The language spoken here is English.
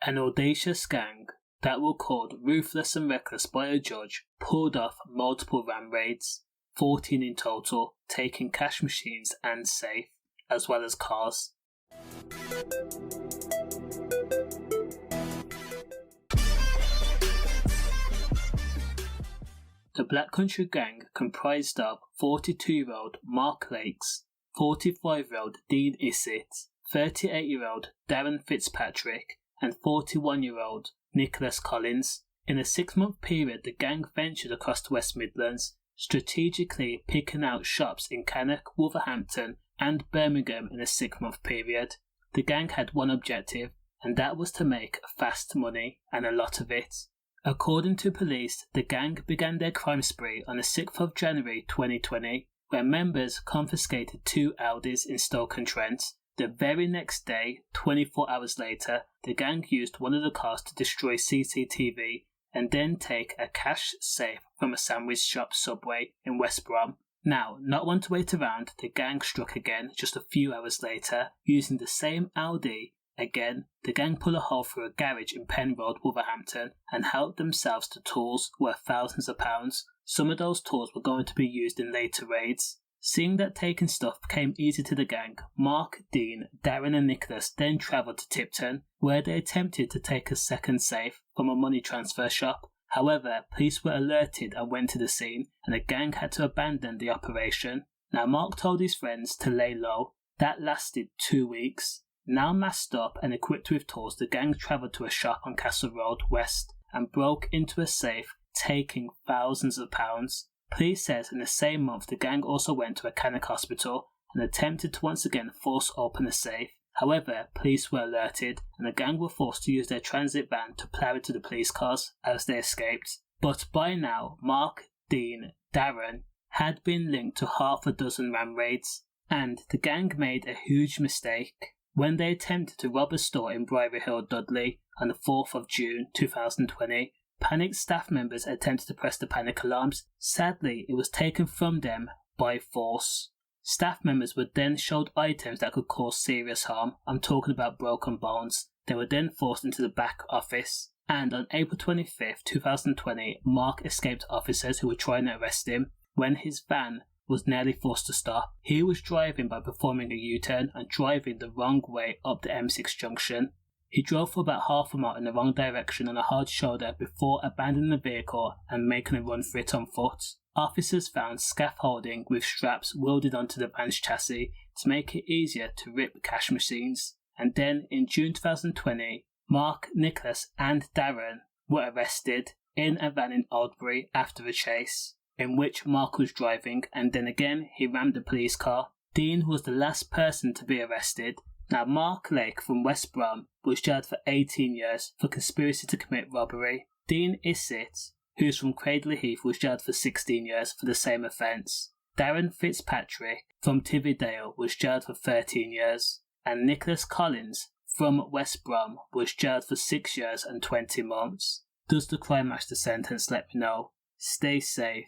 An audacious gang that were called ruthless and reckless by a judge pulled off multiple ram raids, 14 in total, taking cash machines and safe, as well as cars. The Black Country gang comprised of 42-year-old Mark Lakes, 45-year-old Dean Issett, 38-year-old Darren Fitzpatrick, and 41-year-old Nicholas Collins. In a 6-month period, the gang ventured across the West Midlands, strategically picking out shops in Cannock, Wolverhampton, and Birmingham in a 6-month period. The gang had one objective, and that was to make fast money, and a lot of it. According to police, the gang began their crime spree on the 6th of January 2020, where members confiscated 2 Audis in Stoke-on-Trent. The very next day, 24 hours later, the gang used one of the cars to destroy CCTV and then take a cash safe from a sandwich shop Subway in West Brom. Now, not one to wait around, the gang struck again just a few hours later, using the same Audi. Again, the gang pulled a hole through a garage in Penn Road, Wolverhampton, and helped themselves to tools worth thousands of pounds. Some of those tools were going to be used in later raids. Seeing that taking stuff came easy to the gang, Mark, Dean, Darren and Nicholas then travelled to Tipton, where they attempted to take a second safe from a money transfer shop. However, police were alerted and went to the scene, and the gang had to abandon the operation. Now, Mark told his friends to lay low. That lasted 2 weeks. Now masked up and equipped with tools, the gang travelled to a shop on Castle Road West and broke into a safe, taking thousands of pounds. Police says in the same month the gang also went to a Cannock hospital and attempted to once again force open a safe. However, police were alerted and the gang were forced to use their transit van to plough into the police cars as they escaped. But by now, Mark, Dean, Darren had been linked to half a dozen ram raids, and the gang made a huge mistake when they attempted to rob a store in Briary Hill, Dudley on the 4th of June 2020. Panicked staff members attempted to press the panic alarms. Sadly, it was taken from them by force. Staff members were then showed items that could cause serious harm. I'm talking about broken bones. They were then forced into the back office. And on April 25th, 2020, Mark escaped officers who were trying to arrest him when his van was nearly forced to stop. He was driving by performing a U-turn and driving the wrong way up the M6 junction. He drove for about half a mile in the wrong direction on a hard shoulder before abandoning the vehicle and making a run for it on foot. Officers found scaffolding with straps welded onto the van's chassis to make it easier to rip cash machines. And then in June 2020, Mark, Nicholas and Darren were arrested in a van in Aldbury after a chase, in which Mark was driving, and then again he rammed a police car. Dean was the last person to be arrested. Now, Mark Lake from West Brom was jailed for 18 years for conspiracy to commit robbery. Dean Issett, who's from Cradley Heath, was jailed for 16 years for the same offence. Darren Fitzpatrick from Tividale was jailed for 13 years. And Nicholas Collins from West Brom was jailed for 6 years and 20 months. Does the crime match the sentence? Let me know. Stay safe.